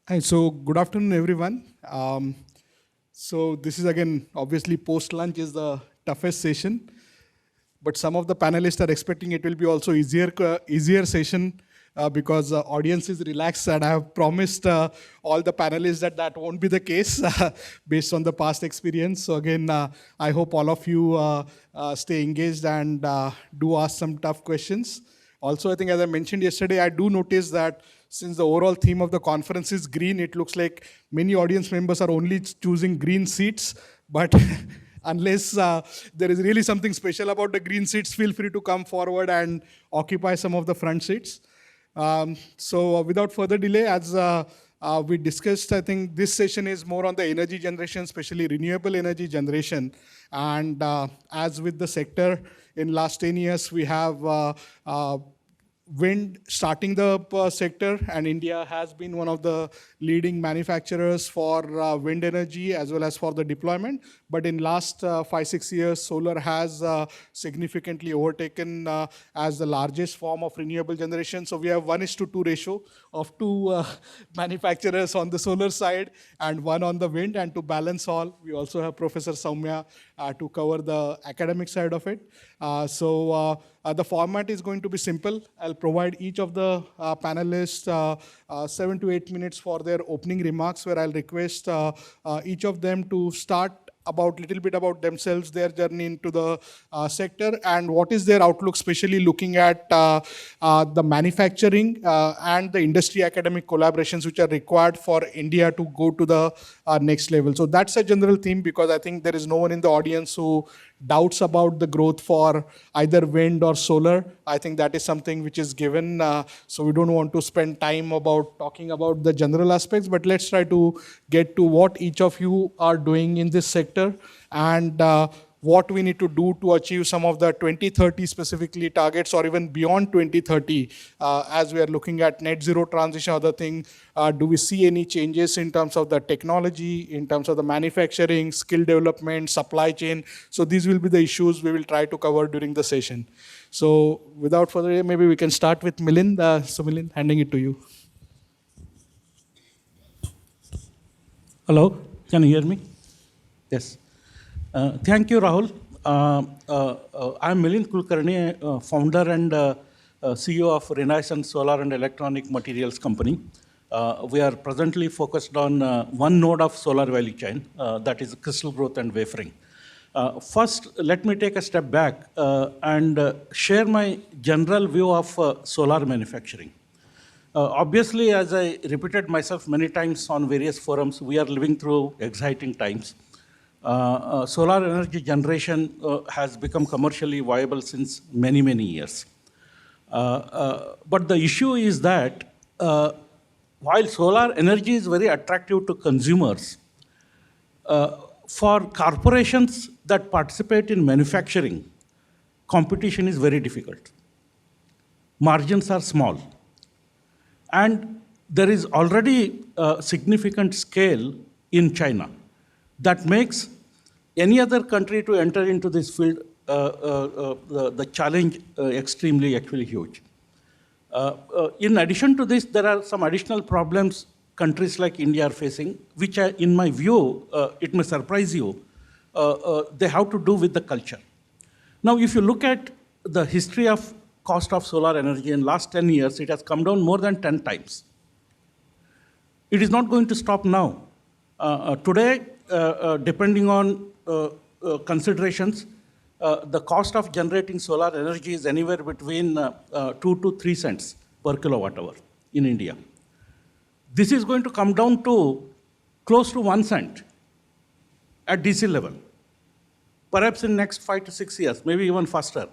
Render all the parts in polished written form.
Hi, so good afternoon, everyone. So this is again, obviously, post-lunch is the toughest session, but some of the panelists are expecting it will be also easier session because the audience is relaxed, and I have promised all the panelists that that won't be the case based on the past experience. So again, I hope all of you stay engaged and do ask some tough questions. Also, I think as I mentioned yesterday, I do notice that since the overall theme of the conference is green, it looks like many audience members are only choosing green seats. But unless there is really something special about the green seats, feel free to come forward and occupy some of the front seats. So without further delay, as we discussed, I think this session is more on the energy generation, especially renewable energy generation. And as with the sector, in last 10 years, we have wind starting the sector, and India has been one of the leading manufacturers for wind energy as well as for the deployment. But in last 5-6 years, solar has significantly overtaken as the largest form of renewable generation. So we have 1:2 ratio of two manufacturers on the solar side and one on the wind. And to balance all, we also have Professor Soumya to cover the academic side of it. The format is going to be simple. I'll provide each of the panelists 7 to 8 minutes for their opening remarks, where I'll request each of them to start about little bit about themselves, their journey into the sector, and what is their outlook, especially looking at the manufacturing and the industry academic collaborations which are required for India to go to the next level. So that's a general theme, because I think there is no one in the audience who doubts about the growth for either wind or solar. I think that is something which is given. So we don't want to spend time about talking about the general aspects, but let's try to get to what each of you are doing in this sector, and what we need to do to achieve some of the 2030 specifically targets, or even beyond 2030, as we are looking at net zero transition, other thing. Do we see any changes in terms of the technology, in terms of the manufacturing, skill development, supply chain? So these will be the issues we will try to cover during the session. So without further ado, maybe we can start with Milind. So Milind, handing it to you. Hello, can you hear me? Yes. Thank you, Rahul. I'm Milind Kulkarni, founder and CEO of Renaissance Solar and Electronic Materials Company. We are presently focused on one node of solar value chain, that is crystal growth and wafering. First, let me take a step back and share my general view of solar manufacturing. Obviously, as I repeated myself many times on various forums, we are living through exciting times. Solar energy generation has become commercially viable since many, many years. But the issue is that while solar energy is very attractive to consumers, for corporations that participate in manufacturing, competition is very difficult. Margins are small. And there is already a significant scale in China that makes any other country to enter into this field, the challenge extremely actually huge. In addition to this, there are some additional problems countries like India are facing, which are, in my view, it may surprise you, they have to do with the culture. Now, if you look at the history of cost of solar energy in last 10 years, it has come down more than 10 times. It is not going to stop now. Today, depending on considerations, the cost of generating solar energy is anywhere between 2 to 3 cents per kilowatt hour in India. This is going to come down to close to 1 cent at DC level, perhaps in next 5 to 6 years, maybe even faster.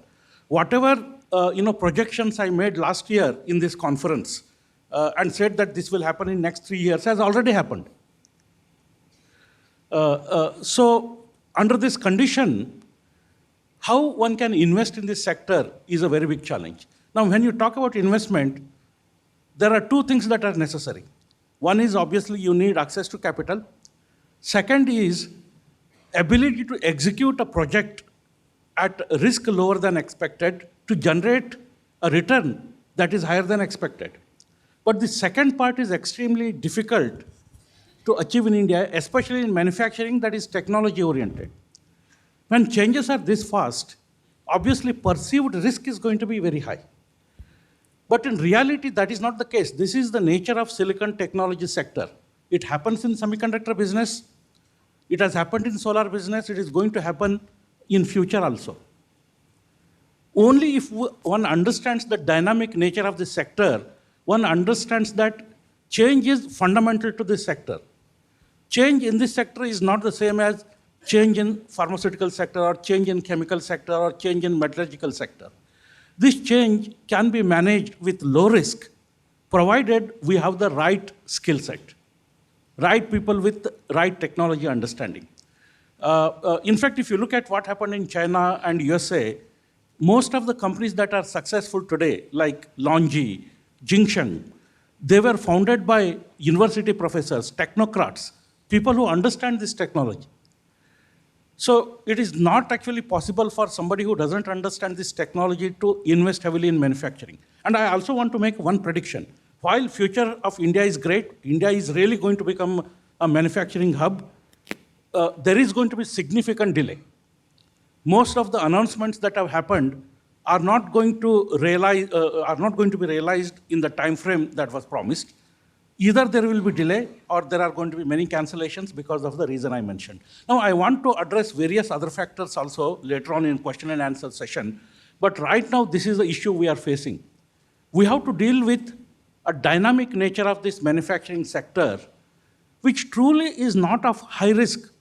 Whatever projections I made last year in this conference and said that this will happen in next 3 years has already happened. So under this condition, how one can invest in this sector is a very big challenge. Now, when you talk about investment, there are two things that are necessary. One is obviously you need access to capital. Second is ability to execute a project at risk lower than expected to generate a return that is higher than expected. But the second part is extremely difficult to achieve in India, especially in manufacturing that is technology oriented. When changes are this fast, obviously perceived risk is going to be very high. But in reality, that is not the case. This is the nature of silicon technology sector. It happens in semiconductor business. It has happened in solar business. It is going to happen in future also. Only if one understands the dynamic nature of this sector, one understands that change is fundamental to this sector. Change in this sector is not the same as change in pharmaceutical sector or change in chemical sector or change in metallurgical sector. This change can be managed with low risk, provided we have the right skill set, right people with right technology understanding. In fact, if you look at what happened in China and USA, most of the companies that are successful today, like Longi, Jingsheng, they were founded by university professors, technocrats, people who understand this technology. So it is not actually possible for somebody who doesn't understand this technology to invest heavily in manufacturing. And I also want to make one prediction. While future of India is great, India is really going to become a manufacturing hub, there is going to be significant delay. Most of the announcements that have happened are not going to be realized in the time frame that was promised. Either there will be delay or there are going to be many cancellations because of the reason I mentioned. Now, I want to address various other factors also later on in question and answer session. But right now, this is the issue we are facing. We have to deal with a dynamic nature of this manufacturing sector, which truly is not of high risk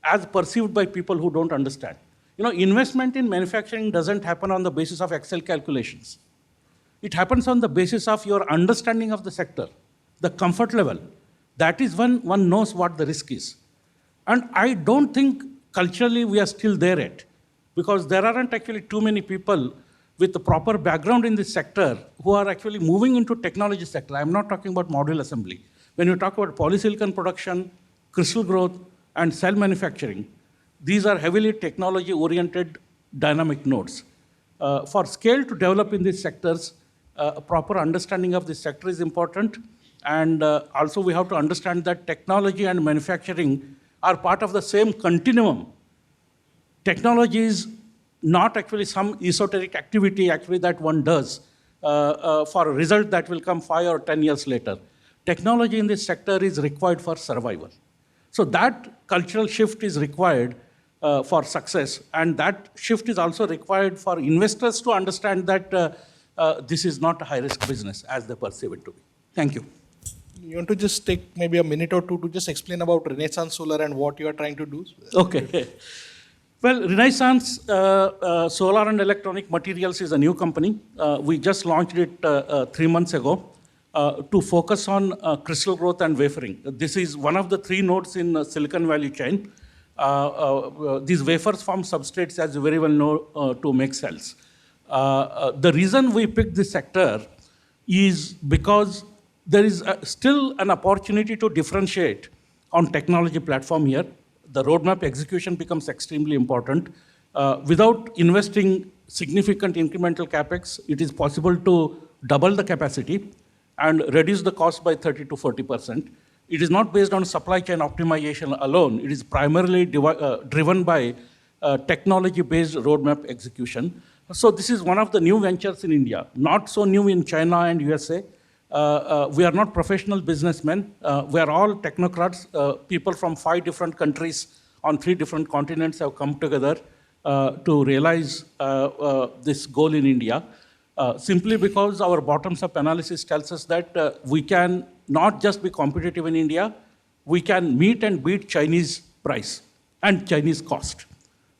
as perceived by people who don't understand. You know, investment in manufacturing doesn't happen on the basis of Excel calculations. It happens on the basis of your understanding of the sector, the comfort level. That is when one knows what the risk is. And I don't think culturally we are still there yet, because there aren't actually too many people with the proper background in this sector who are actually moving into technology sector. I'm not talking about module assembly. When you talk about polysilicon production, crystal growth, and cell manufacturing, these are heavily technology-oriented dynamic nodes. For scale to develop in these sectors, a proper understanding of this sector is important. And also we have to understand that technology and manufacturing are part of the same continuum. Technology is not actually some esoteric activity actually that one does for a result that will come 5 or 10 years later. Technology in this sector is required for survival. So that cultural shift is required for success, and that shift is also required for investors to understand that this is not a high-risk business as they perceive it to be. Thank you. You want to just take maybe a minute or two to just explain about Renaissance Solar and what you are trying to do? Okay. Well, Renaissance Solar and Electronic Materials is a new company. We just launched it 3 months ago to focus on crystal growth and wafering. This is one of the 3 nodes in silicon value chain. These wafers form substrates, as you very well know, to make cells. The reason we picked this sector is because there is still an opportunity to differentiate on technology platform here. The roadmap execution becomes extremely important. Without investing significant incremental capex, it is possible to double the capacity and reduce the cost by 30 to 40%. It is not based on supply chain optimization alone. It is primarily driven by technology-based roadmap execution. So this is one of the new ventures in India, not so new in China and USA. We are not professional businessmen. We are all technocrats. People from 5 different countries on 3 different continents have come together to realize this goal in India. Simply because our bottoms-up analysis tells us that we can not just be competitive in India, we can meet and beat Chinese price and Chinese cost.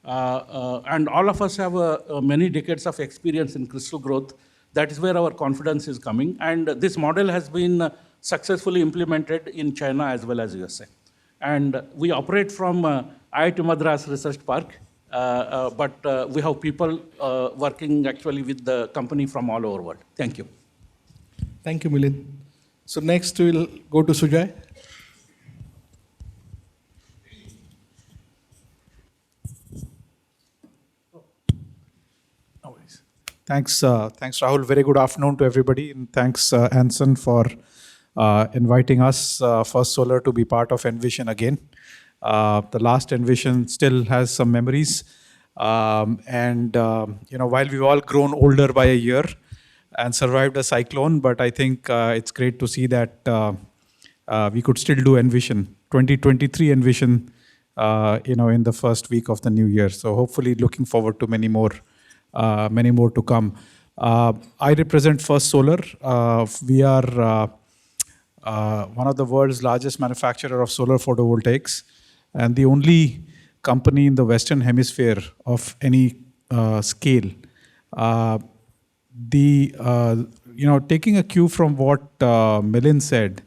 And all of us have many decades of experience in crystal growth. That is where our confidence is coming. And this model has been successfully implemented in China as well as USA. And we operate from IIT Madras Research Park, but we have people working actually with the company from all over the world. Thank you. Thank you, Milind. So next we'll go to Sujay. Thanks, Rahul. Very good afternoon to everybody, and thanks, Anson, for inviting us, First Solar, to be part of Envision again. The last Envision still has some memories, while we've all grown older by a year and survived a cyclone, but I think it's great to see that we could still do Envision 2023 Envision, in the first week of the new year. So hopefully, looking forward to many more to come. I represent First Solar. We are one of the world's largest manufacturer of solar photovoltaics, and the only company in the Western Hemisphere of any scale. Taking a cue from what Milind said,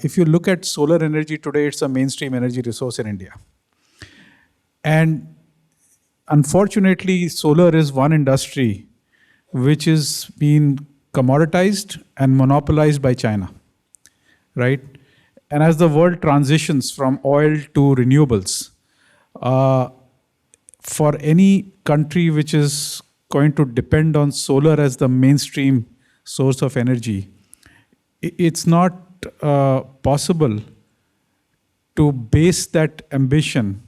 if you look at solar energy today, it's a mainstream energy resource in India. And unfortunately, solar is one industry which is being commoditized and monopolized by China, right? And as the world transitions from oil to renewables, for any country which is going to depend on solar as the mainstream source of energy, it's not possible to base that ambition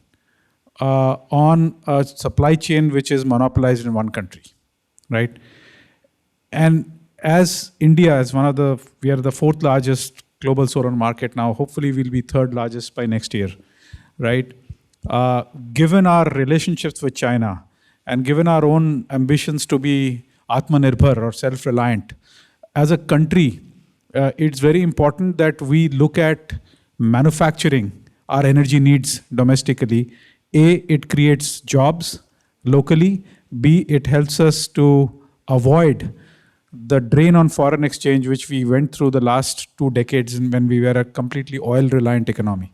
on a supply chain which is monopolized in one country, right? And as India is we are the fourth largest global solar market now. Hopefully, we'll be third largest by next year, right? Given our relationships with China and given our own ambitions to be Atmanirbhar or self-reliant, as a country, it's very important that we look at manufacturing our energy needs domestically. A, it creates jobs locally. B, it helps us to avoid the drain on foreign exchange, which we went through the last 2 decades when we were a completely oil-reliant economy,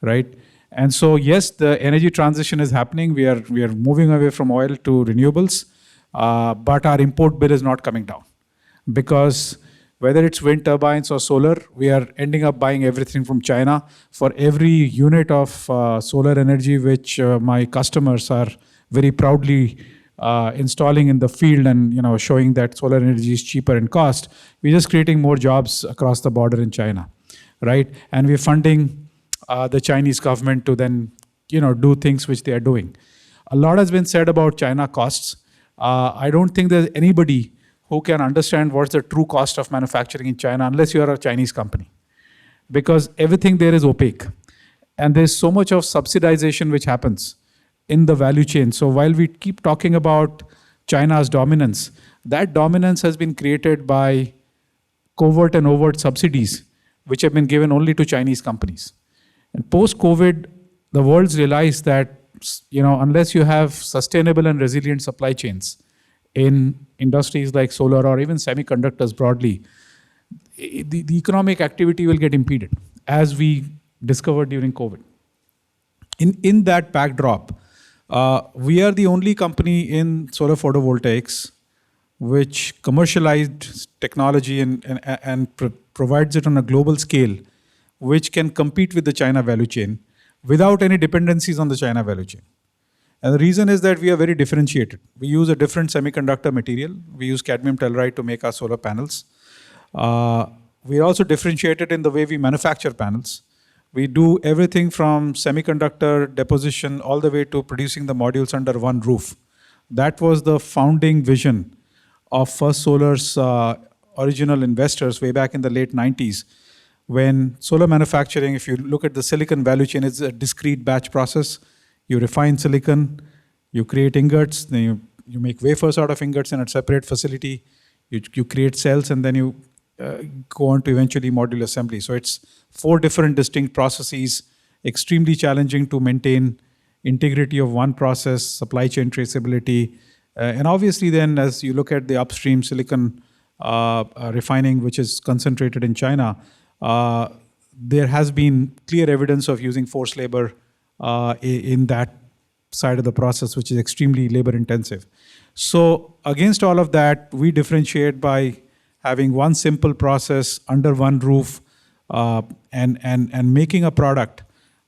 right? And so, yes, the energy transition is happening. We are moving away from oil to renewables, but our import bill is not coming down, because whether it's wind turbines or solar, we are ending up buying everything from China. For every unit of solar energy which my customers are very proudly installing in the field and showing that solar energy is cheaper in cost, we're just creating more jobs across the border in China, right? And we're funding the Chinese government to then do things which they are doing. A lot has been said about China costs. I don't think there's anybody who can understand what's the true cost of manufacturing in China unless you are a Chinese company, because everything there is opaque. And there's so much of subsidization which happens in the value chain. So while we keep talking about China's dominance, that dominance has been created by covert and overt subsidies, which have been given only to Chinese companies. And post-COVID, the world's realized that unless you have sustainable and resilient supply chains in industries like solar or even semiconductors broadly, the economic activity will get impeded, as we discovered during COVID. In that backdrop, we are the only company in solar photovoltaics which commercialized technology and provides it on a global scale, which can compete with the China value chain without any dependencies on the China value chain. And the reason is that we are very differentiated. We use a different semiconductor material. We use cadmium telluride to make our solar panels. We are also differentiated in the way we manufacture panels. We do everything from semiconductor deposition all the way to producing the modules under one roof. That was the founding vision of First Solar's original investors way back in the late 90s. When solar manufacturing, if you look at the silicon value chain, it's a discrete batch process. You refine silicon, you create ingots, then you make wafers out of ingots in a separate facility, you create cells, and then you go on to eventually module assembly. So it's 4 different distinct processes, extremely challenging to maintain integrity of one process, supply chain traceability. And obviously then, as you look at the upstream silicon refining, which is concentrated in China, there has been clear evidence of using forced labor in that side of the process, which is extremely labor intensive. So against all of that, we differentiate by having one simple process under one roof, and making a product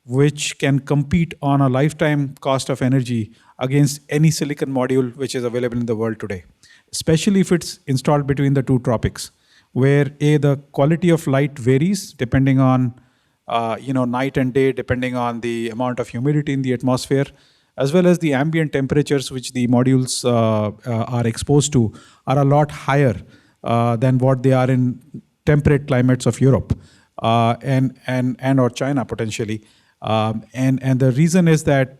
which can compete on a lifetime cost of energy against any silicon module which is available in the world today. especially if it's installed between the two tropics, where the quality of light varies depending on night and day, depending on the amount of humidity in the atmosphere, as well as the ambient temperatures which the modules are exposed to are a lot higher than what they are in temperate climates of Europe and or China potentially. And the reason is that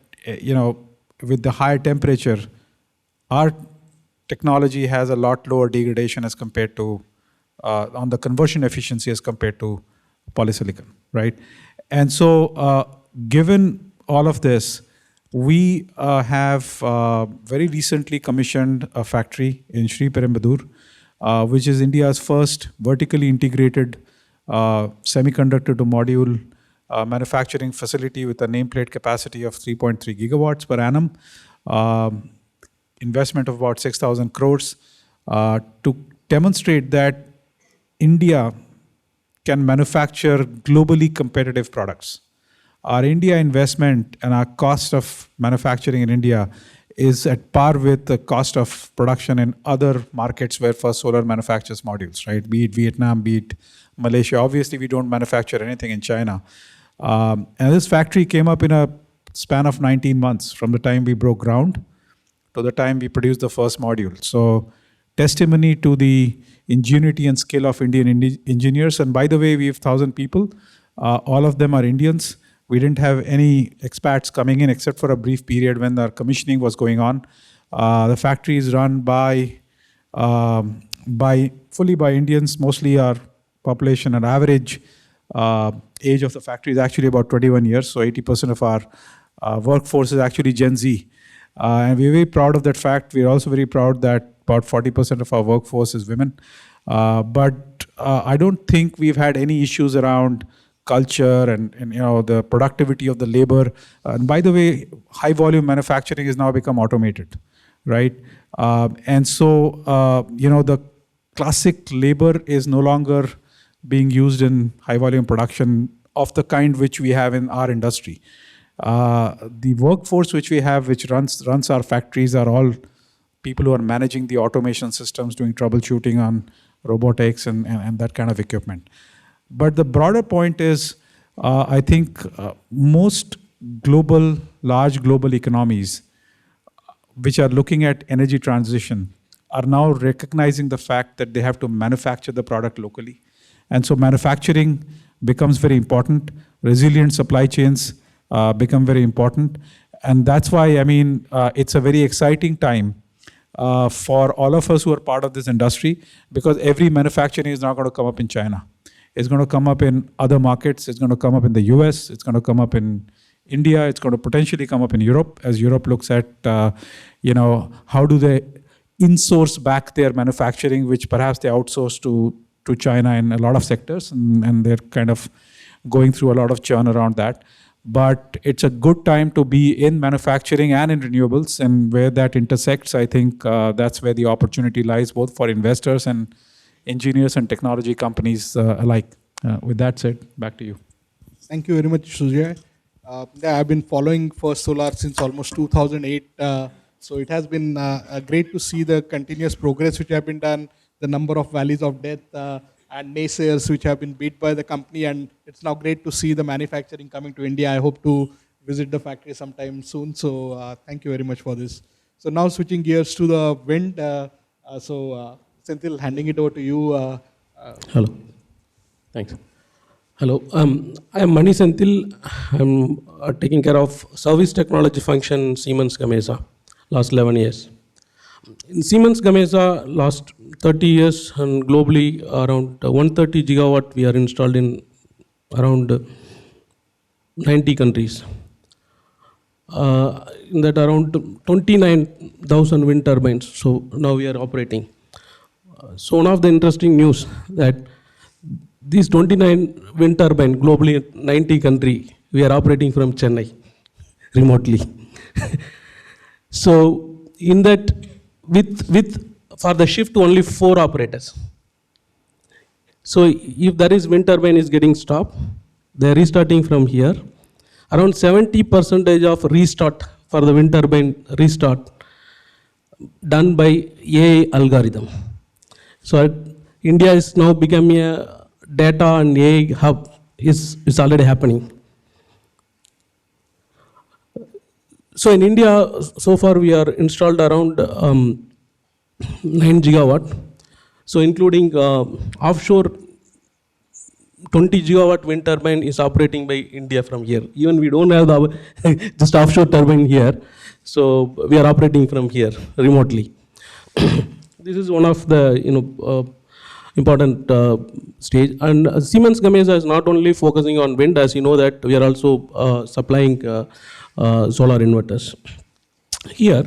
with the higher temperature, our technology has a lot lower degradation as compared to on the conversion efficiency as compared to polysilicon, right? And so given all of this, we have very recently commissioned a factory in Sri Perumbudur, which is India's first vertically integrated semiconductor to module manufacturing facility with a nameplate capacity of 3.3 gigawatts per annum, investment of about 6,000 crores to demonstrate that India can manufacture globally competitive products. Our India investment and our cost of manufacturing in India is at par with the cost of production in other markets where First Solar manufactures modules, right? Be it Vietnam, be it Malaysia. Obviously, we don't manufacture anything in China. And this factory came up in a span of 19 months from the time we broke ground to the time we produced the first module. So testimony to the ingenuity and skill of Indian engineers. And by the way, we have 1,000 people. All of them are Indians. We didn't have any expats coming in except for a brief period when the commissioning was going on. The factory is run fully by Indians. Mostly our population and average age of the factory is actually about 21 years. So 80% of our workforce is actually Gen Z. And we're very proud of that fact. We're also very proud that about 40% of our workforce is women. But I don't think we've had any issues around culture and the productivity of the labor. And by the way, high volume manufacturing has now become automated, right? And so, the classic labor is no longer being used in high volume production of the kind which we have in our industry. The workforce which we have, which runs our factories, are all people who are managing the automation systems, doing troubleshooting on robotics and that kind of equipment. But the broader point is, I think most large global economies which are looking at energy transition are now recognizing the fact that they have to manufacture the product locally. And so manufacturing becomes very important. Resilient supply chains become very important. And that's why, it's a very exciting time for all of us who are part of this industry, because every manufacturing is now going to come up in China. It's going to come up in other markets. It's going to come up in the US. It's going to come up in India. It's going to potentially come up in Europe, as Europe looks at, how do they insource back their manufacturing, which perhaps they outsource to China in a lot of sectors, and they're kind of going through a lot of churn around that. But it's a good time to be in manufacturing and in renewables, and where that intersects, I think that's where the opportunity lies, both for investors and engineers and technology companies alike. With that said, back to you. Thank you very much, Sujay. I've been following First Solar since almost 2008. So it has been great to see the continuous progress which have been done, the number of valleys of death and naysayers which have been beat by the company. And it's now great to see the manufacturing coming to India. I hope to visit the factory sometime soon. So thank you very much for this. So now switching gears to the wind. Senthil, handing it over to you. Hello. Thanks. Hello. I am Mani Senthil. I'm taking care of service technology function Siemens Gamesa last 11 years. In Siemens Gamesa, last 30 years and globally around 130 gigawatt we are installed in around 90 countries. In that around 29,000 wind turbines. So now we are operating. So one of the interesting news that these 29 wind turbine globally in 90 country, we are operating from Chennai remotely. So in that, with for the shift to only 4 operators. So if there is wind turbine is getting stopped, they are restarting from here. Around 70% of restart for the wind turbine restart done by AI algorithm. So India is now becoming a data and AI hub is already happening. So in India, so far we are installed around 9 gigawatt. So including offshore 20 gigawatt wind turbine is operating by India from here. Even we don't have the just offshore turbine here. So we are operating from here remotely. This is one of the important stage. And Siemens Gamesa is not only focusing on wind, as you know that we are also supplying solar inverters. Here,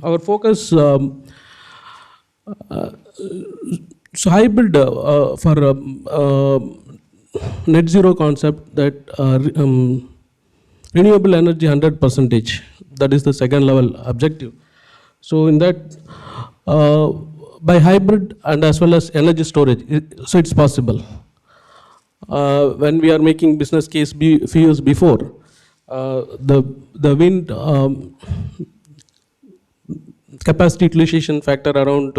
our focus. So hybrid for net zero concept, that renewable energy 100%, that is the second level objective. So in that, by hybrid and as well as energy storage, so it's possible. When we are making business case few years before, the wind capacity utilization factor around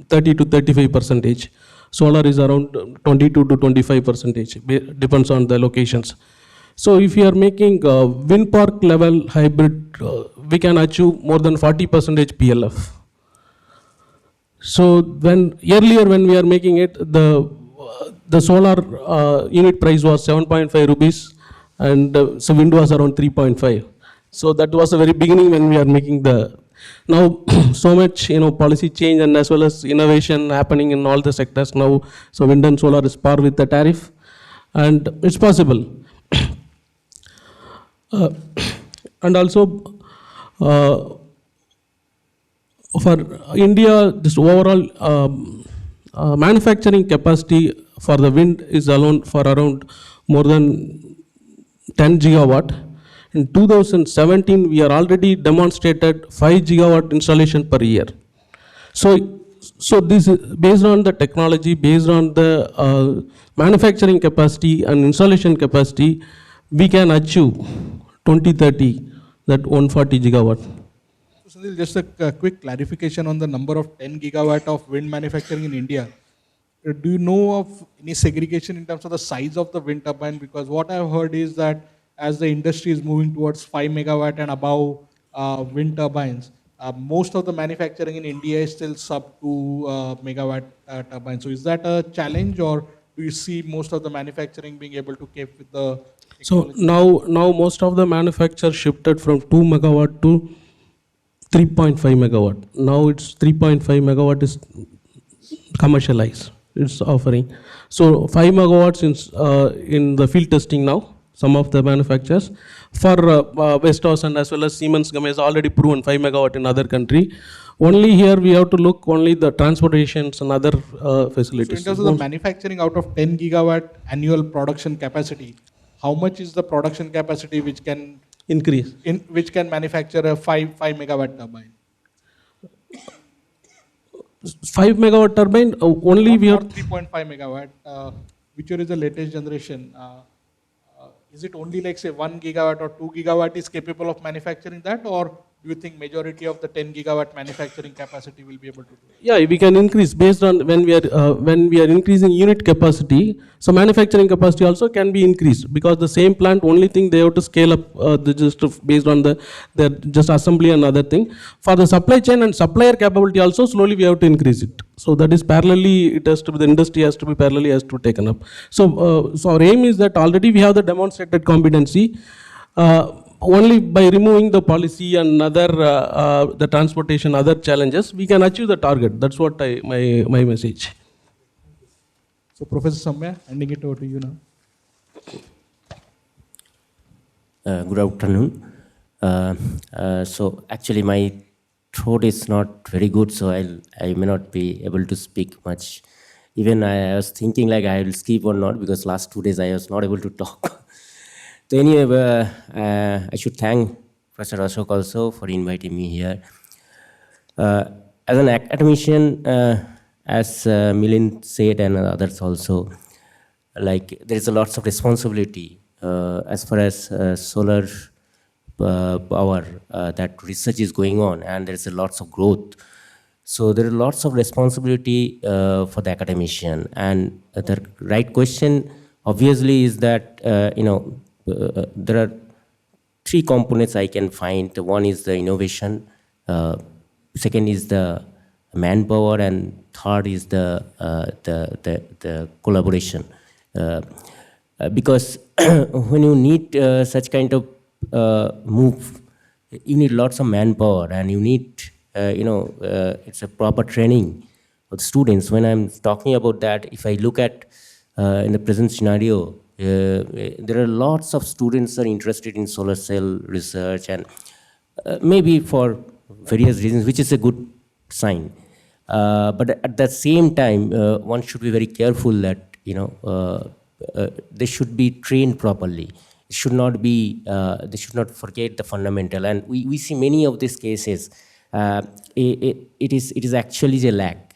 30 to 35%. Solar is around 22 to 25%, depends on the locations. So if you are making wind park level hybrid, we can achieve more than 40% PLF. So earlier when we are making it, the solar unit price was 7.5 rupees, and so wind was around 3.5. So that was the very beginning when we are making the. Now so much policy change and as well as innovation happening in all the sectors now. So wind and solar is par with the tariff, and it's possible. And also for India, this overall manufacturing capacity for the wind is alone for around more than 10 gigawatt. In 2017, we are already demonstrated 5 gigawatt installation per year. So this is based on the technology, based on the manufacturing capacity and installation capacity, we can achieve 2030 that 140 gigawatt. So Sunil, just a quick clarification on the number of 10 gigawatt of wind manufacturing in India. Do you know of any segregation in terms of the size of the wind turbine? Because what I've heard is that as the industry is moving towards 5 megawatt and above wind turbines, most of the manufacturing in India is still sub 2 megawatt turbines. So is that a challenge, or do you see most of the manufacturing being able to keep with the technology? So now most of the manufacture shifted from 2 megawatt to 3.5 megawatt. Now it's 3.5 megawatt is commercialized. It's offering. So 5 megawatts in the field testing now. Some of the manufacturers for Vestas and as well as Siemens Gamesa already proven 5 megawatt in other country. Only here we have to look only the transportations and other facilities. So in terms of the manufacturing out of 10 gigawatt annual production capacity, how much is the production capacity which can increase? Which can manufacture a 5 megawatt turbine? 5 megawatt turbine only we Or have 3.5 megawatt, whichever is the latest generation. Is it only like say 1 gigawatt or 2 gigawatt is capable of manufacturing that, or do you think majority of the 10 gigawatt manufacturing capacity will be able to do it? Yeah, we can increase based on when we are increasing unit capacity. So manufacturing capacity also can be increased, because the same plant, only thing they have to scale up just based on their just assembly and other thing. For the supply chain and supplier capability also, slowly we have to increase it. So that is parallelly, it has to be, the industry has to be parallelly has to be taken up. So our aim is that already we have the demonstrated competency. Only by removing the policy and other the transportation, other challenges, we can achieve the target. That's what my message. So Professor Samya, handing it over to you now. Good afternoon. So actually my throat is not very good, so I may not be able to speak much. Even I was thinking like I will skip or not, because last 2 days I was not able to talk. So anyway, I should thank Professor Ashok also for inviting me here. As an academician, as Milind said and others also, like there is a lots of responsibility as far as solar power that research is going on, and there's a lots of growth. So there are lots of responsibility for the academician. And the right question, obviously, is that there are three components I can find. One is the innovation, second is the manpower, and third is the collaboration. Because when you need such kind of move, you need lots of manpower, and you need it's a proper training for the students. When I'm talking about that, if I look at in the present scenario, there are lots of students are interested in solar cell research, and maybe for various reasons, which is a good sign. But at the same time, one should be very careful that they should be trained properly. It should not be they should not forget the fundamental. And we see many of these cases. It is actually a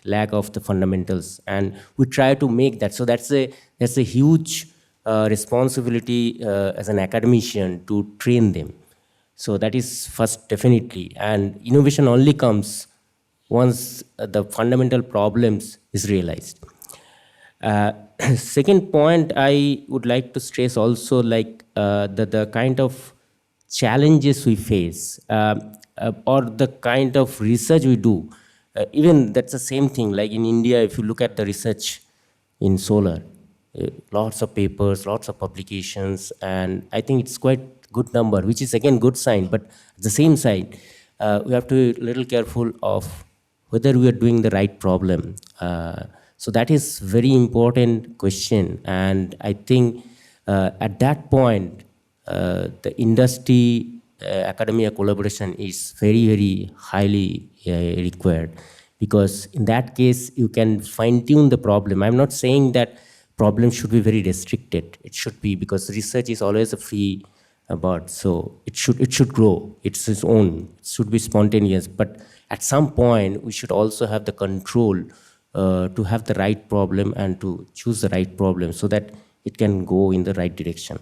lack of the fundamentals, and we try to make that. So that's a huge responsibility as an academician to train them. So that is first, definitely. And innovation only comes once the fundamental problems is realized. Second point I would like to stress also, like the kind of challenges we face, or the kind of research we do. Even that's the same thing. Like in India, if you look at the research in solar, lots of papers, lots of publications, and I think it's quite good number, which is again good sign. But at the same side, we have to be a little careful of whether we are doing the right problem. So that is very important question, and I think at that point, the industry academia collaboration is very, very highly required, because in that case you can fine tune the problem. I'm not saying that problem should be very restricted. It should be, because research is always a free bird, so it should grow. It's its own. It should be spontaneous. But at some point we should also have the control to have the right problem and to choose the right problem so that it can go in the right direction.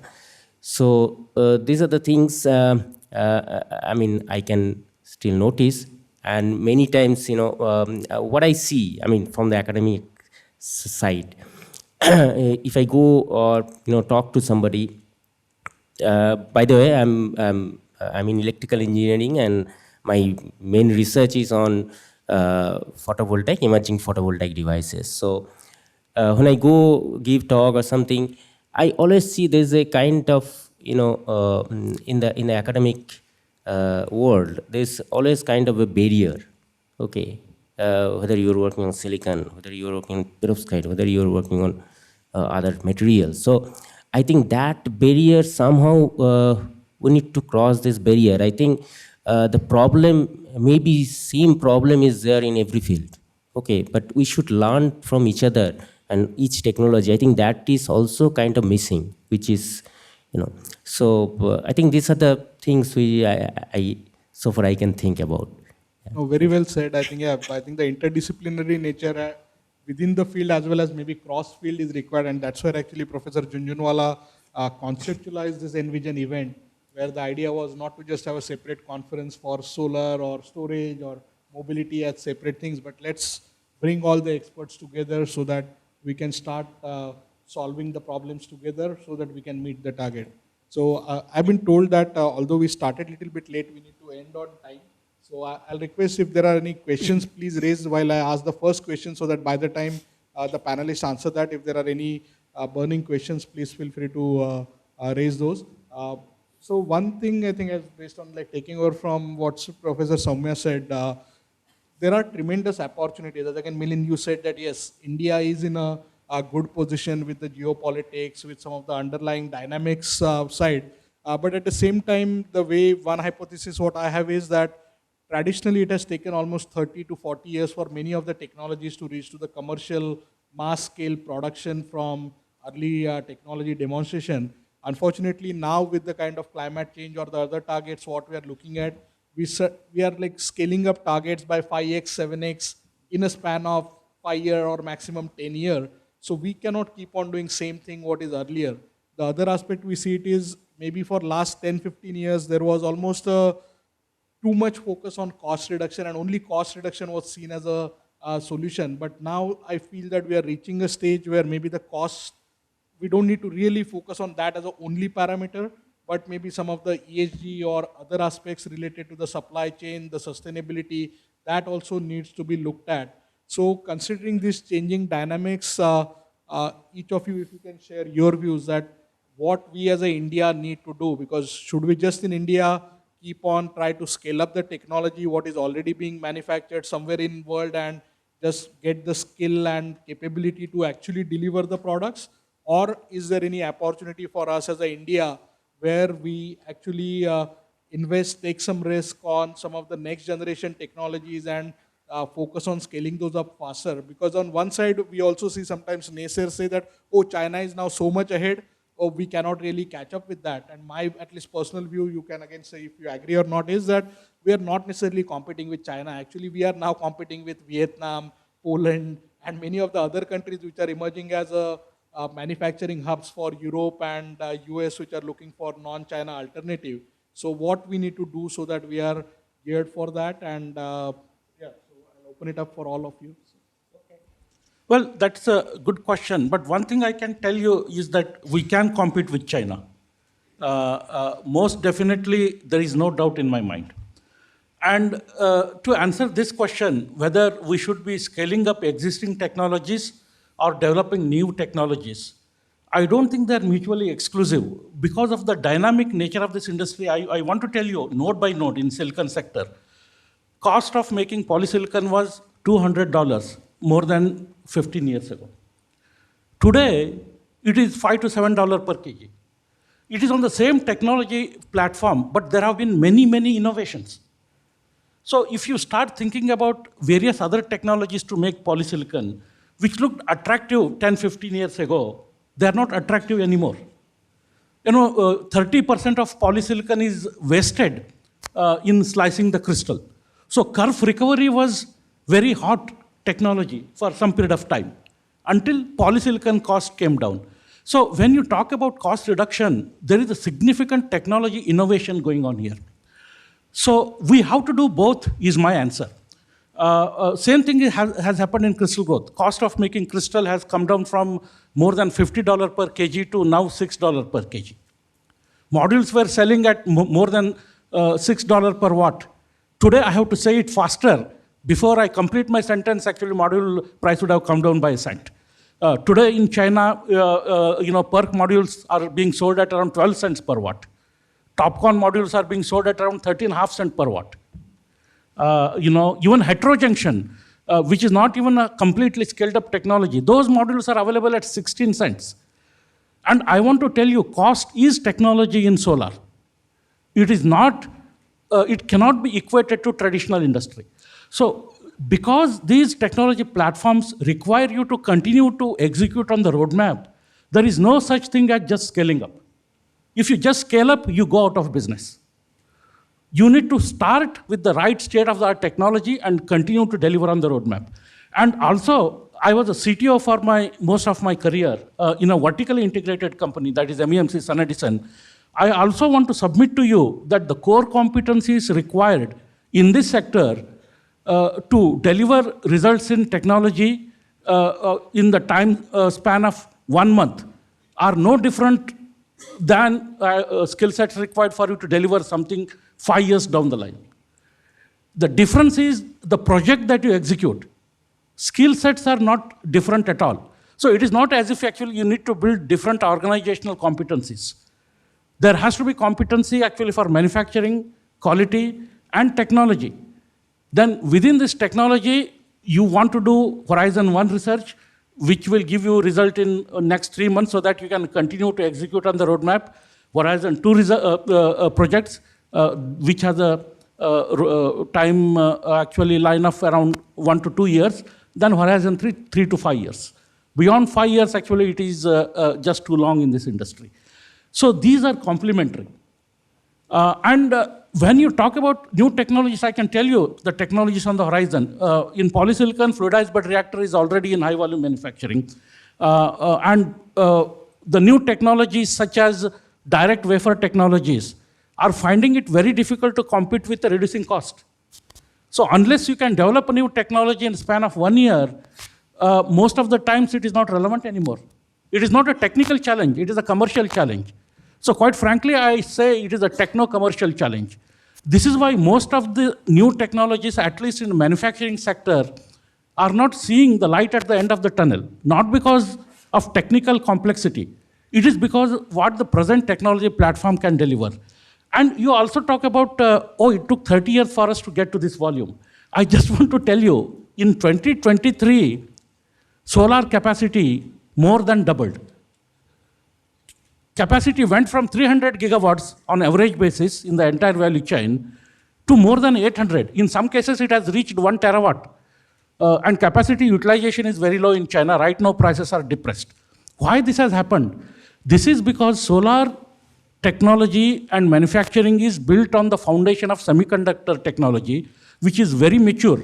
So these are the things I can still notice. And many times, what I see, from the academic side, if I go or talk to somebody. By the way, I'm in electrical engineering, and my main research is on photovoltaic, emerging photovoltaic devices. So when I go give talk or something, I always see there's a kind of in the academic world, there's always kind of a barrier. Okay, whether you're working on silicon, whether you're working on perovskite, whether you're working on other materials. So I think that barrier somehow we need to cross this barrier. I think the problem, maybe same problem is there in every field. Okay, but we should learn from each other and each technology. I think that is also kind of missing, which is, So I think these are the things I so far I can think about. No, very well said. I think the interdisciplinary nature within the field as well as maybe cross field is required, and that's where actually Professor Jhunjhunwala conceptualized this Envision event, where the idea was not to just have a separate conference for solar or storage or mobility as separate things, but let's bring all the experts together so that we can start solving the problems together so that we can meet the target. So I've been told that although we started a little bit late, we need to end on time. So I'll request if there are any questions, please raise while I ask the first question, so that by the time the panelists answer that, if there are any burning questions, please feel free to raise those. So one thing I think is based on like taking over from what Professor Soumya said, there are tremendous opportunities. As again, Milind, you said that yes, India is in a good position with the geopolitics, with some of the underlying dynamics side. But at the same time, the way one hypothesis what I have is that traditionally it has taken almost 30 to 40 years for many of the technologies to reach to the commercial mass scale production from early technology demonstration. Unfortunately, now with the kind of climate change or the other targets what we are looking at, we are like scaling up targets by 5x, 7x in a span of 5 year or maximum 10 year. So we cannot keep on doing same thing what is earlier. The other aspect we see it is maybe for last 10, 15 years, there was almost too much focus on cost reduction, and only cost reduction was seen as a solution. But now I feel that we are reaching a stage where maybe the cost, we don't need to really focus on that as a only parameter, but maybe some of the ESG or other aspects related to the supply chain, the sustainability, that also needs to be looked at. So considering these changing dynamics, each of you, if you can share your views that what we as a India need to do, because should we just in India keep on try to scale up the technology, what is already being manufactured somewhere in world, and just get the skill and capability to actually deliver the products? Or is there any opportunity for us as a India where we actually invest, take some risk on some of the next generation technologies and focus on scaling those up faster? Because on one side, we also see sometimes naysayers say that, oh, China is now so much ahead, oh, we cannot really catch up with that. And my, at least personal view, you can again say if you agree or not, is that we are not necessarily competing with China. Actually, we are now competing with Vietnam, Poland, and many of the other countries which are emerging as manufacturing hubs for Europe and US, which are looking for non-China alternative. So what we need to do so that we are geared for that? And yeah, so I'll open it up for all of you. Well, that's a good question. But one thing I can tell you is that we can compete with China. Most definitely, there is no doubt in my mind. And to answer this question, whether we should be scaling up existing technologies or developing new technologies, I don't think they're mutually exclusive. Because of the dynamic nature of this industry, I want to tell you, node by node in silicon sector, cost of making polysilicon was $200 more than 15 years ago. Today, it is $5 to $7 per kg. It is on the same technology platform, but there have been many, many innovations. So if you start thinking about various other technologies to make polysilicon, which looked attractive 10, 15 years ago, they're not attractive anymore. 30% of polysilicon is wasted in slicing the crystal. So kerf recovery was very hot technology for some period of time until polysilicon cost came down. So when you talk about cost reduction, there is a significant technology innovation going on here. So we have to do both is my answer. Same thing has happened in crystal growth. Cost of making crystal has come down from more than $50 per kg to now $6 per kg. Modules were selling at more than $6 per watt. Today I have to say it faster. Before I complete my sentence, actually module price would have come down by a cent. Today in China, PERC modules are being sold at around 12 cents per watt. TOPCon modules are being sold at around 13.5 cents per watt. Even heterojunction, which is not even a completely scaled up technology, those modules are available at 16 cents. And I want to tell you, cost is technology in solar. It is not, it cannot be equated to traditional industry. So because these technology platforms require you to continue to execute on the roadmap, there is no such thing as just scaling up. If you just scale up, you go out of business. You need to start with the right state of the art technology and continue to deliver on the roadmap. And also, I was a CTO for most of my career in a vertically integrated company, that is MEMC Sun Edison. I also want to submit to you that the core competencies required in this sector to deliver results in technology in the time span of 1 month are no different than skill sets required for you to deliver something 5 years down the line. The difference is the project that you execute. Skill sets are not different at all. So it is not as if actually you need to build different organizational competencies. There has to be competency actually for manufacturing, quality, and technology. Then within this technology, you want to do Horizon 1 research, which will give you result in next 3 months so that you can continue to execute on the roadmap. Horizon 2 projects, which has a time actually line of around 1 to 2 years. Then Horizon 3 to 5 years. Beyond 5 years, actually, it is just too long in this industry. So these are complementary. When you talk about new technologies, I can tell you the technologies on the horizon. In polysilicon, fluidized bed reactor is already in high volume manufacturing. The new technologies such as direct wafer technologies are finding it very difficult to compete with the reducing cost. So unless you can develop a new technology in the span of 1 year, most of the times it is not relevant anymore. It is not a technical challenge, it is a commercial challenge. So quite frankly, I say it is a techno-commercial challenge. This is why most of the new technologies, at least in the manufacturing sector, are not seeing the light at the end of the tunnel, not because of technical complexity. It is because what the present technology platform can deliver. And you also talk about, it took 30 years for us to get to this volume. I just want to tell you, in 2023, solar capacity more than doubled. Capacity went from 300 gigawatts on average basis in the entire value chain to more than 800. In some cases, it has reached 1 terawatt. And capacity utilization is very low in China. Right now, prices are depressed. Why this has happened? This is because solar technology and manufacturing is built on the foundation of semiconductor technology, which is very mature.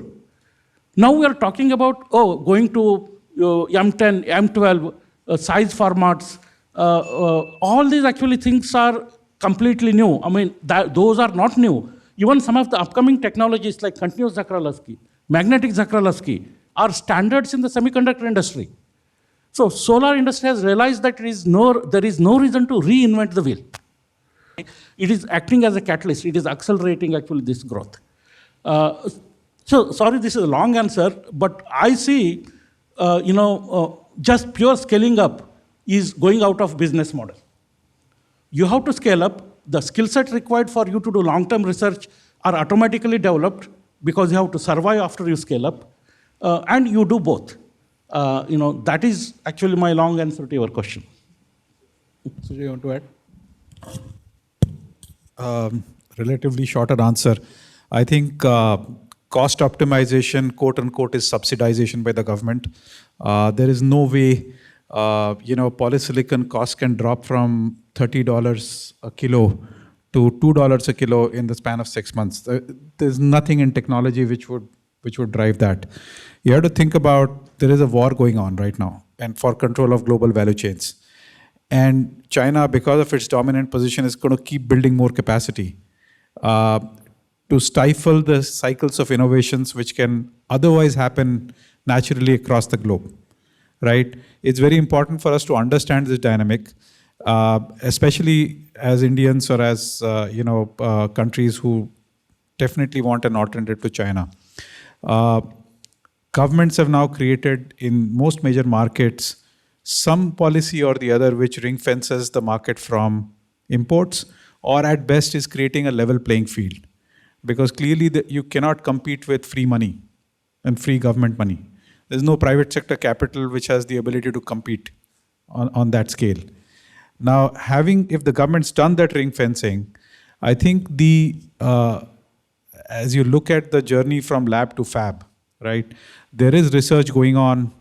Now we are talking about, going to M10, M12, size formats. All these actually things are completely new. I mean, those are not new. Even some of the upcoming technologies like continuous Zakrzewski, magnetic Zakrzewski are standards in the semiconductor industry. So solar industry has realized that there is no reason to reinvent the wheel. It is acting as a catalyst. It is accelerating actually this growth. So sorry, this is a long answer, but I see, just pure scaling up is going out of business model. You have to scale up. The skill set required for you to do long-term research are automatically developed because you have to survive after you scale up, and you do both. That is actually my long answer to your question. So you want to add? Relatively shorter answer. I think cost optimization, quote unquote, is subsidization by the government. There is no way, polysilicon cost can drop from $30 a kilo to $2 a kilo in the span of 6 months. There's nothing in technology which would drive that. You have to think about, there is a war going on right now, and for control of global value chains. And China, because of its dominant position, is going to keep building more capacity to stifle the cycles of innovations which can otherwise happen naturally across the globe, right? It's very important for us to understand this dynamic, especially as Indians or as countries who definitely want an alternative to China. Governments have now created in most major markets some policy or the other which ring fences the market from imports, or at best is creating a level playing field. Because clearly you cannot compete with free money and free government money. There's no private sector capital which has the ability to compete on that scale. Now, if the government's done that ring fencing, I think as you look at the journey from lab to fab, right, there is research going on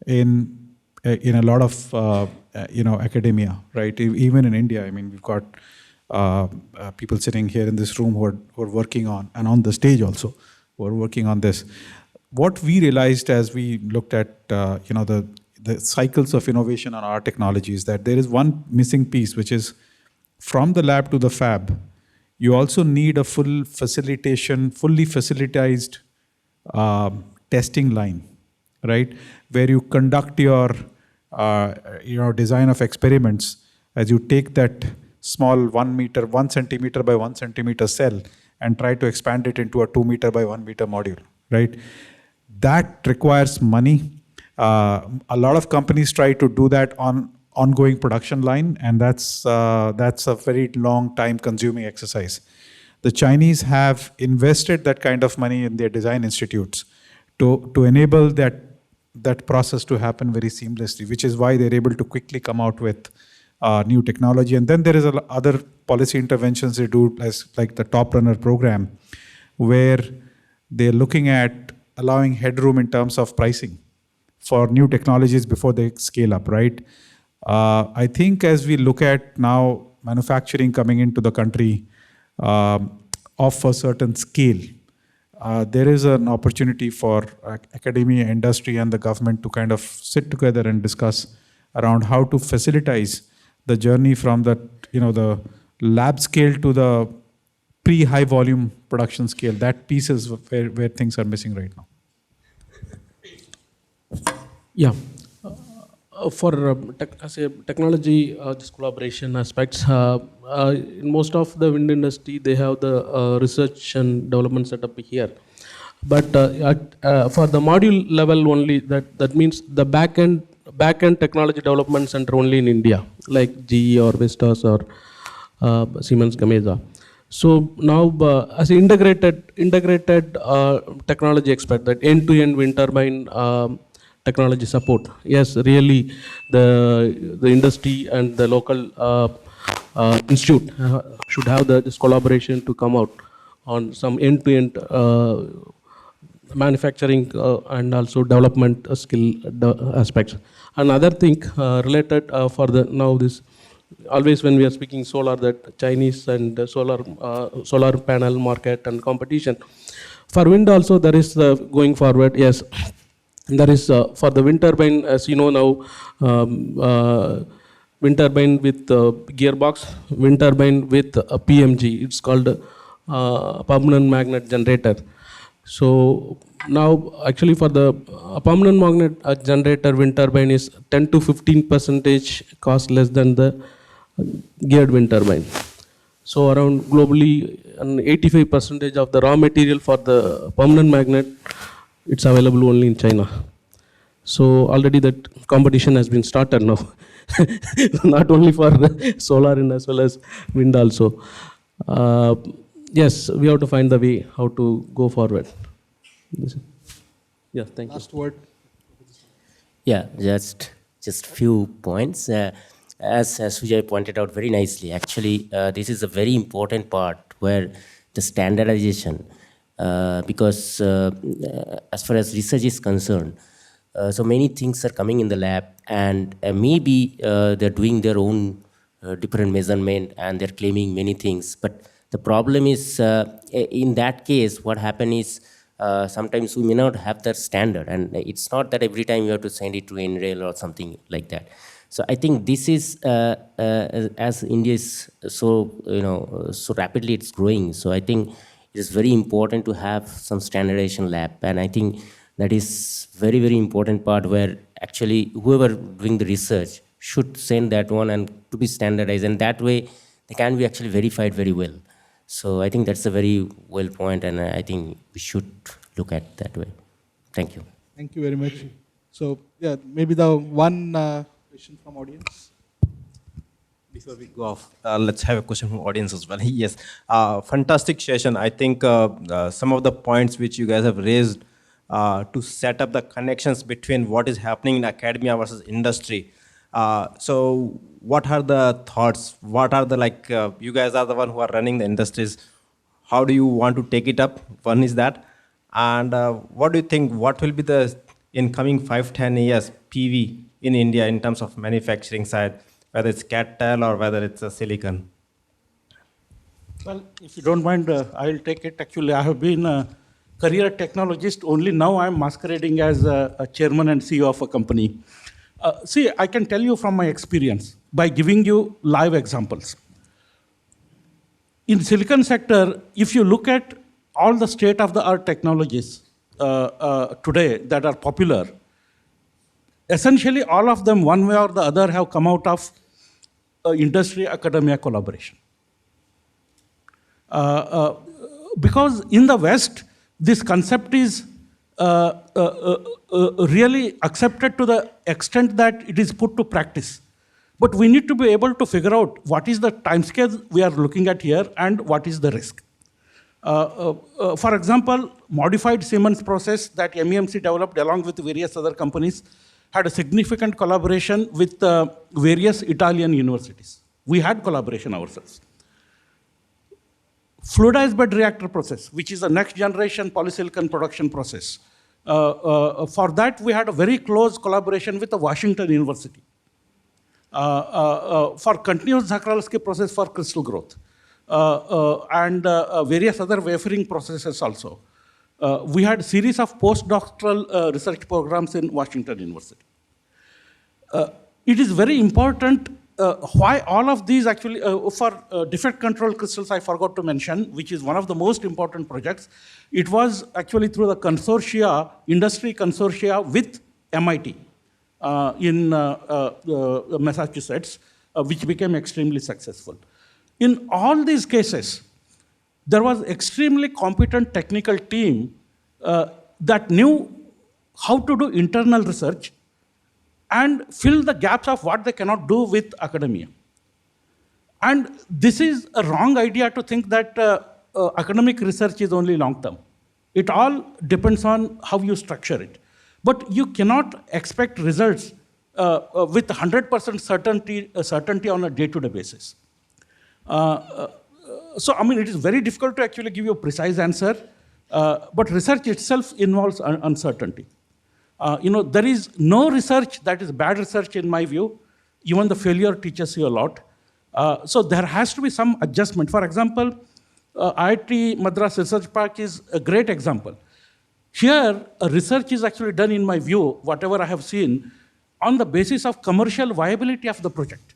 in a lot of academia, right? Even in India, I mean, we've got people sitting here in this room who are working on, and on the stage also, who are working on this. What we realized as we looked at the cycles of innovation on our technology is that there is one missing piece, which is from the lab to the fab. You also need a fully facilitized testing line, right? Where you conduct your design of experiments as you take that small 1 centimeter by 1 centimeter cell and try to expand it into a 2 meter by 1 meter module, right? That requires money. A lot of companies try to do that on ongoing production line, and that's a very long time consuming exercise. The Chinese have invested that kind of money in their design institutes to enable that process to happen very seamlessly, which is why they're able to quickly come out with new technology. And then there is other policy interventions they do, like the Top Runner program, where they're looking at allowing headroom in terms of pricing for new technologies before they scale up, right? I think as we look at now manufacturing coming into the country of a certain scale, there is an opportunity for academia, industry, and the government to kind of sit together and discuss around how to facilitize the journey from the, the lab scale to the pre-high volume production scale. That piece is where things are missing right now. Yeah. For technology, this collaboration aspects, in most of the wind industry, they have the research and development setup here. But for the module level only, that means the back-end technology development center only in India, like GE or Vestas or Siemens Gamesa. So now, as an integrated technology expert, that end-to-end wind turbine technology support. Yes, really, the industry and the local institute should have this collaboration to come out on some end-to-end manufacturing and also development skill aspects. Another thing related for the now this. Always when we are speaking solar, that Chinese and solar panel market and competition. For wind also there is going forward, yes, there is for the wind turbine, as you know now, wind turbine with gearbox, wind turbine with PMG, it's called permanent magnet generator. So now actually for the permanent magnet generator, wind turbine is 10 to 15% cost less than the geared wind turbine. So around globally, 85% of the raw material for the permanent magnet, it's available only in China. So already that competition has been started now, not only for the solar and as well as wind also. Yes, we have to find the way how to go forward. Yeah, thank you. Last word. Yeah, just few points. As Sujay pointed out very nicely, actually, this is a very important part where the standardization, because as far as research is concerned, so many things are coming in the lab, and maybe they're doing their own different measurement and they're claiming many things. But the problem is, in that case, what happens is, sometimes we may not have that standard, and it's not that every time you have to send it to NREL or something like that. So I think this is, as India is so rapidly it's growing, so I think it is very important to have some standardization lab, and I think that is very, very important part where actually whoever doing the research should send that one and to be standardized, and that way they can be actually verified very well. So I think that's a very well point, and I think we should look at that way. Thank you. Thank you very much. So yeah, maybe the one question from audience. Before we go off, let's have a question from audience as well. Yes, fantastic session. I think some of the points which you guys have raised to set up the connections between what is happening in academia versus industry. So what are the thoughts? What are the, you guys are the one who are running the industries. How do you want to take it up? One is that. And what do you think, what will be the, in coming 5-10 years, PV in India in terms of manufacturing side, whether it's CATL or whether it's a silicon? Well, if you don't mind, I'll take it. Actually, I have been a career technologist. Only now I'm masquerading as a chairman and CEO of a company. See, I can tell you from my experience by giving you live examples. In the silicon sector, if you look at all the state-of-the-art technologies today that are popular, essentially all of them, one way or the other, have come out of industry-academia collaboration. Because in the West, this concept is really accepted to the extent that it is put to practice. But we need to be able to figure out what is the timescale we are looking at here and what is the risk. For example, modified Siemens process that MEMC developed along with various other companies had a significant collaboration with various Italian universities. We had collaboration ourselves. Fluidized bed reactor process, which is a next generation polysilicon production process. For that, we had a very close collaboration with the Washington University. For continuous Zakrzalski process for crystal growth. And various other wafering processes also. We had a series of postdoctoral research programs in Washington University. It is very important why all of these actually, for defect control crystals, I forgot to mention, which is one of the most important projects. It was actually through the consortia, industry consortia with MIT in Massachusetts, which became extremely successful. In all these cases, there was extremely competent technical team that knew how to do internal research and fill the gaps of what they cannot do with academia. And this is a wrong idea to think that academic research is only long term. It all depends on how you structure it. But you cannot expect results with 100% certainty on a day-to-day basis. So, I mean, it is very difficult to actually give you a precise answer, but research itself involves uncertainty. There is no research that is bad research in my view. Even the failure teaches you a lot. So there has to be some adjustment. For example, IIT Madras Research Park is a great example. Here, research is actually done, in my view, whatever I have seen, on the basis of commercial viability of the project.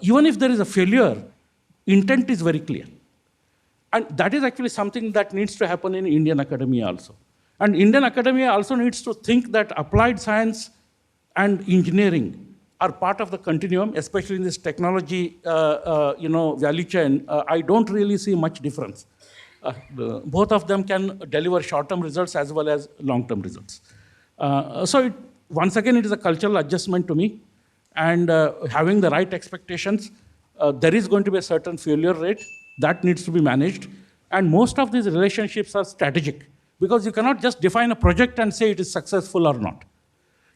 Even if there is a failure, intent is very clear. And that is actually something that needs to happen in Indian academia also. And Indian academia also needs to think that applied science and engineering are part of the continuum, especially in this technology value chain. I don't really see much difference. Both of them can deliver short-term results as well as long-term results. Once again, it is a cultural adjustment to me, and having the right expectations. There is going to be a certain failure rate that needs to be managed, and most of these relationships are strategic, because you cannot just define a project and say it is successful or not.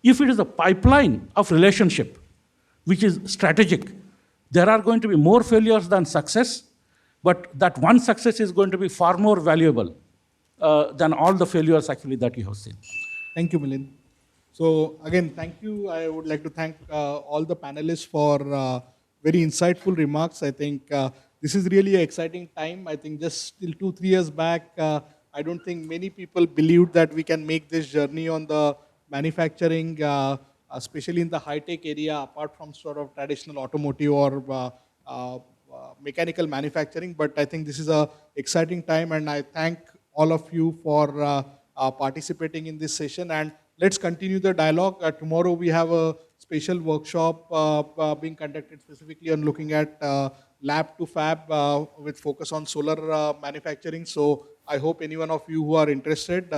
If it is a pipeline of relationship, which is strategic, there are going to be more failures than success, but that one success is going to be far more valuable than all the failures actually that you have seen. Thank you, Milind. So again, thank you. I would like to thank all the panelists for very insightful remarks. I think this is really an exciting time. I think just till 2-3 years back, I don't think many people believed that we can make this journey on the manufacturing, especially in the high-tech area, apart from sort of traditional automotive or mechanical manufacturing. But I think this is an exciting time, and I thank all of you for participating in this session. And let's continue the dialogue. Tomorrow we have a special workshop being conducted specifically on looking at lab to fab with focus on solar manufacturing. So I hope any one of you who are interested,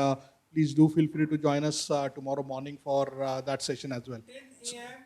please do feel free to join us tomorrow morning for that session as well. 10 a.m.